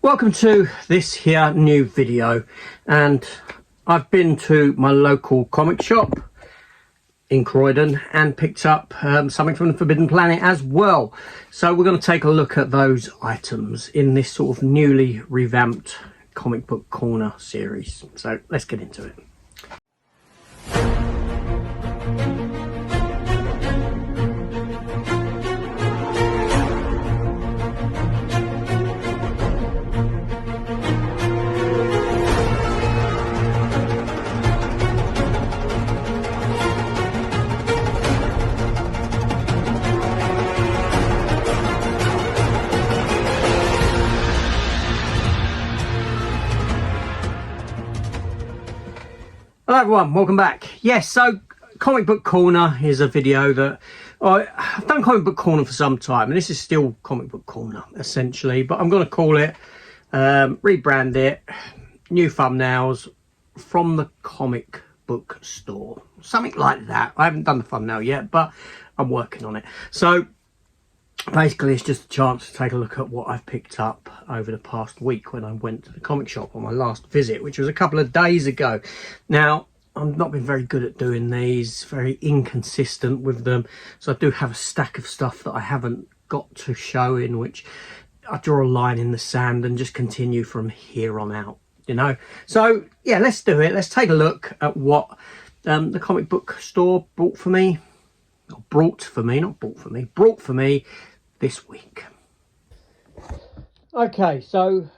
Welcome to this here new video, and I've been to my local comic shop in Croydon and picked up something from the Forbidden Planet as well. So we're going to take a look at those items in this sort of newly revamped Comic Book Corner series. So let's get into it. Hello everyone, welcome back. Yes, so Comic Book Corner is a video that I've done Comic Book Corner for some time, and this is still Comic Book Corner essentially, but I'm going to call it, rebrand it, new thumbnails from the Comic Book Store, something like that. I haven't done the thumbnail yet, but I'm working on it. So basically it's just a chance to take a look at what I've picked up over the past week when I went to the comic shop on my last visit, which was a couple of days ago. Now, I've not been very good at doing these, very inconsistent with them, so I do have a stack of stuff that I haven't got to show in, which I draw a line in the sand and just continue from here on out, you know. So yeah, let's do it. Let's take a look at what the Comic Book Store brought for me this week. Okay, so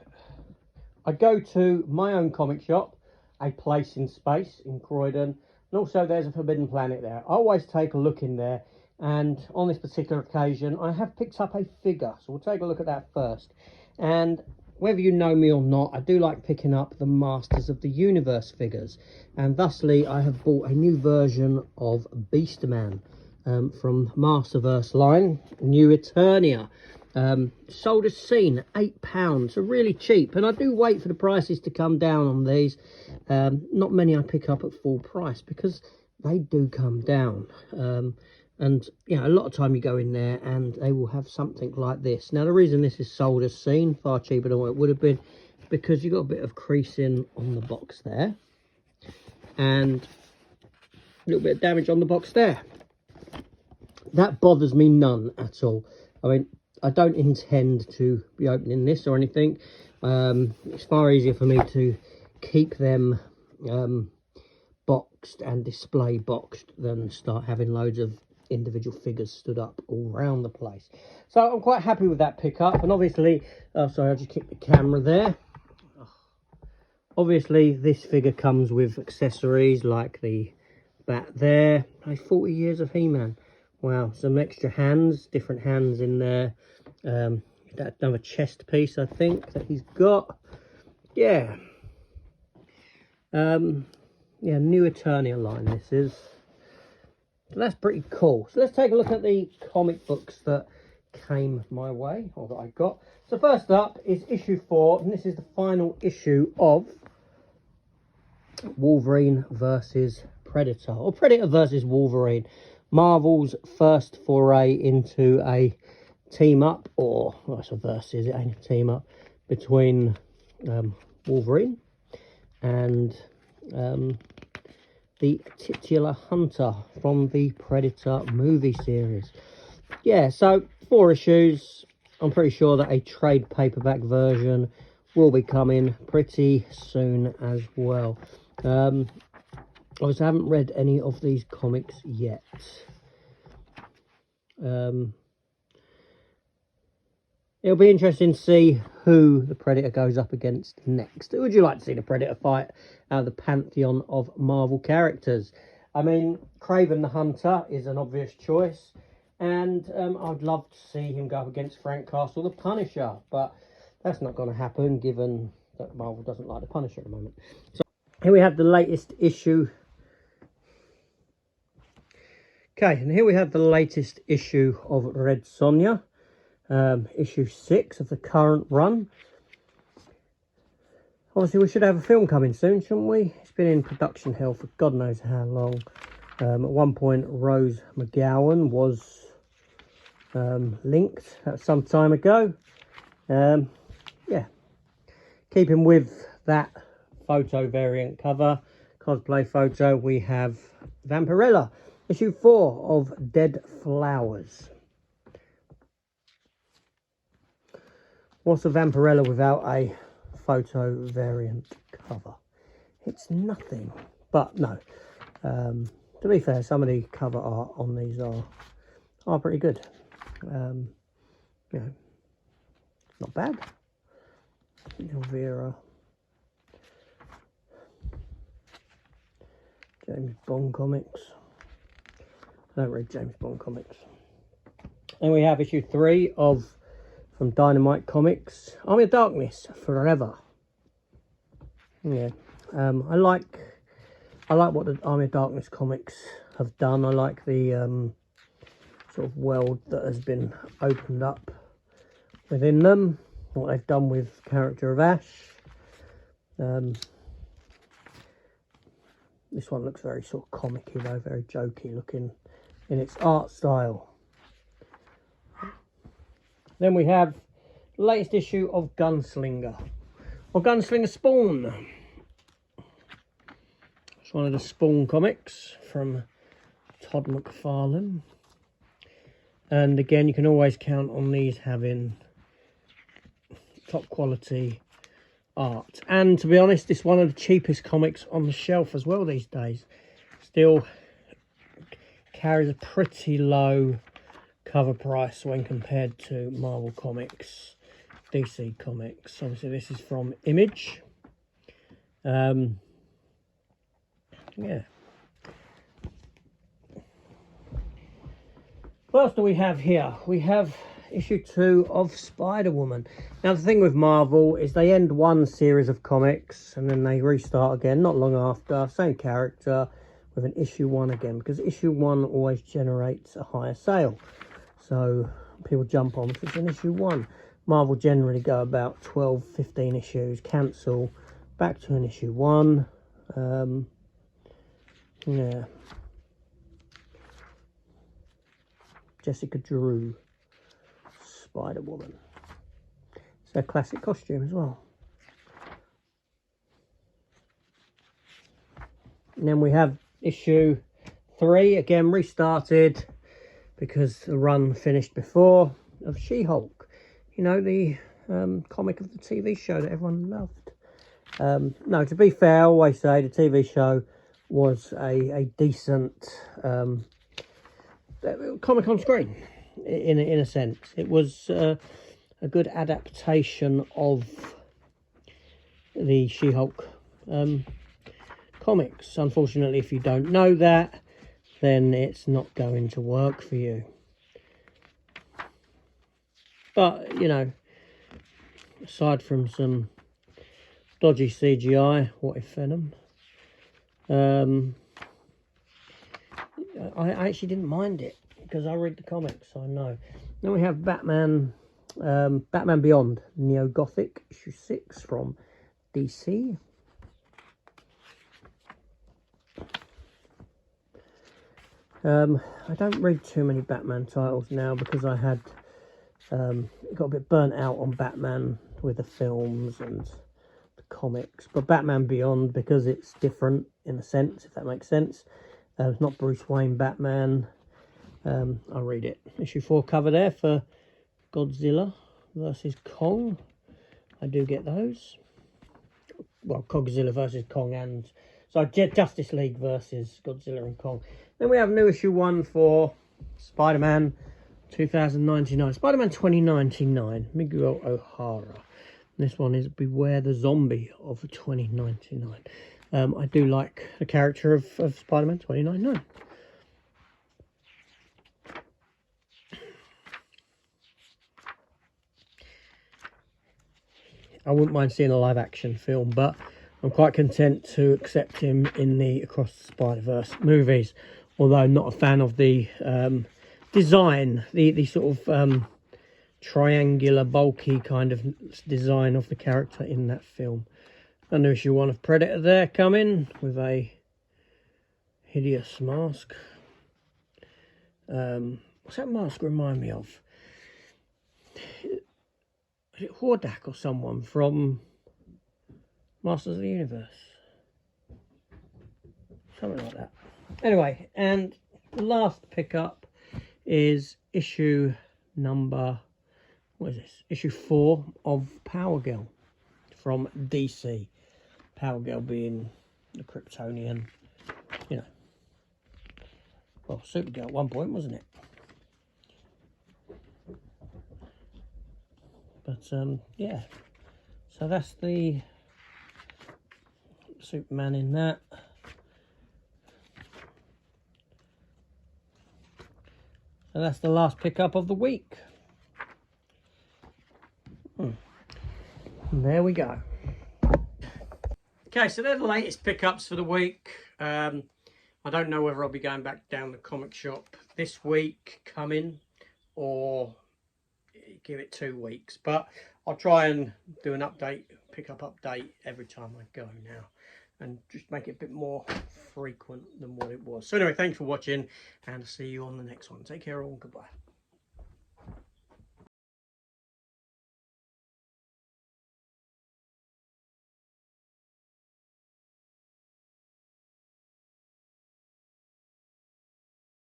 I go to my own comic shop, A Place in Space in Croydon, and also there's a Forbidden Planet there. I always take a look in there, and on this particular occasion I have picked up a figure, so we'll take a look at that first. And whether you know me or not, I do like picking up the Masters of the Universe figures, and thusly I have bought a new version of Beastman from Masterverse line, New Eternia. Sold as seen, £8, so really cheap, and I do wait for the prices to come down on these. Not many I pick up at full price because they do come down, and you know, a lot of time you go in there and they will have something like this. Now the reason this is sold as seen, far cheaper than what it would have been, because you've got a bit of creasing on the box there and a little bit of damage on the box there. That bothers me none at all. I mean, I don't intend to be opening this or anything. It's far easier for me to keep them boxed and display boxed than start having loads of individual figures stood up all around the place. So I'm quite happy with that pickup. And obviously, sorry, I just kicked the camera there. Obviously, this figure comes with accessories like the bat there. 40 years of He-Man. Wow, some extra hands, different hands in there. Another chest piece, I think, that he's got. Yeah. Yeah, New Eternia line this is. So that's pretty cool. So let's take a look at the comic books that came my way, or that I got. So first up is issue 4, and this is the final issue of Wolverine versus Predator, or Predator versus Wolverine. Marvel's first foray into a team-up, or well, it's a versus, it ain't a team-up, between Wolverine and the titular hunter from the Predator movie series. Yeah, so 4 issues. I'm pretty sure that a trade paperback version will be coming pretty soon as well. Obviously, I haven't read any of these comics yet. It'll be interesting to see who the Predator goes up against next. Who would you like to see the Predator fight out of the pantheon of Marvel characters? I mean, Kraven the Hunter is an obvious choice, and I'd love to see him go up against Frank Castle the Punisher, but that's not going to happen given that Marvel doesn't like the Punisher at the moment. So here we have the latest issue. Okay, and here we have the latest issue of Red Sonja, issue 6 of the current run. Obviously, we should have a film coming soon, shouldn't we? It's been in production hell for God knows how long. At one point, Rose McGowan was linked some time ago. Yeah, Keeping with that photo variant cover, cosplay photo, we have Vampirella, issue 4 of Dead Flowers. What's a Vampirella without a photo variant cover? It's nothing. But no, to be fair, some of the cover art on these are pretty good. You know, not bad. Elvira, James Bond comics. I don't read James Bond comics. And we have issue 3 from Dynamite Comics, Army of Darkness Forever. Yeah, I like what the Army of Darkness comics have done. I like the sort of world that has been opened up within them. What they've done with the character of Ash. This one looks very sort of comic-y though, very jokey looking in its art style. Then we have the latest issue of Gunslinger, or Gunslinger Spawn. It's one of the Spawn comics from Todd McFarlane. And again, you can always count on these having top quality art. And to be honest, it's one of the cheapest comics on the shelf as well these days. Still carries a pretty low cover price when compared to Marvel Comics, DC Comics. Obviously this is from Image. Yeah. What else do we have here? We have issue 2 of Spider-Woman. Now the thing with Marvel is they end one series of comics and then they restart again not long after, same character, with an issue 1 again, because issue 1 always generates a higher sale. So people jump on if it's an issue 1. Marvel generally go about 12, 15 issues, cancel, back to an issue 1. Yeah. Jessica Drew, Spider-Woman. It's a classic costume as well. And then we have issue 3, again restarted because the run finished before, of She-Hulk. You know, the comic of the TV show that everyone loved. No, to be fair, I always say the TV show was a decent comic on screen, in a sense. It was a good adaptation of the She-Hulk comics. Unfortunately, if you don't know that, then it's not going to work for you. But, you know, aside from some dodgy CGI, what if Venom? I actually didn't mind it because I read the comics, so I know. Then we have Batman, Batman Beyond, Neo Gothic, issue 6 from DC. I don't read too many Batman titles now because I had got a bit burnt out on Batman with the films and the comics. But Batman Beyond, because it's different in a sense, if that makes sense. It's not Bruce Wayne Batman. I'll read it. Issue 4 cover there for Godzilla versus Kong. I do get those. Well, Godzilla versus Kong, and so Justice League versus Godzilla and Kong. Then we have new issue 1 for Spider-Man 2099. Spider-Man 2099, Miguel O'Hara. This one is Beware the Zombie of 2099. I do like the character of Spider-Man 2099. I wouldn't mind seeing a live action film, but I'm quite content to accept him in the Across the Spider-Verse movies, although I'm not a fan of the design, the sort of triangular, bulky kind of design of the character in that film. And issue 1 of Predator there coming with a hideous mask. What's that mask remind me of? Is it Hordak or someone from Masters of the Universe. Something like that. Anyway, and the last pickup is issue number, what is this? Issue 4 of Power Girl from DC. Power Girl being the Kryptonian, you know. Well, Supergirl at one point, wasn't it? But, yeah. So that's the Superman in that. And that's the last pickup of the week. And there we go. Okay, so they're the latest pickups for the week. I don't know whether I'll be going back down the comic shop this week coming or give it 2 weeks. But I'll try and do an update, pickup update every time I go now. And just make it a bit more frequent than what it was. So anyway, thanks for watching, and I'll see you on the next one. Take care all, goodbye.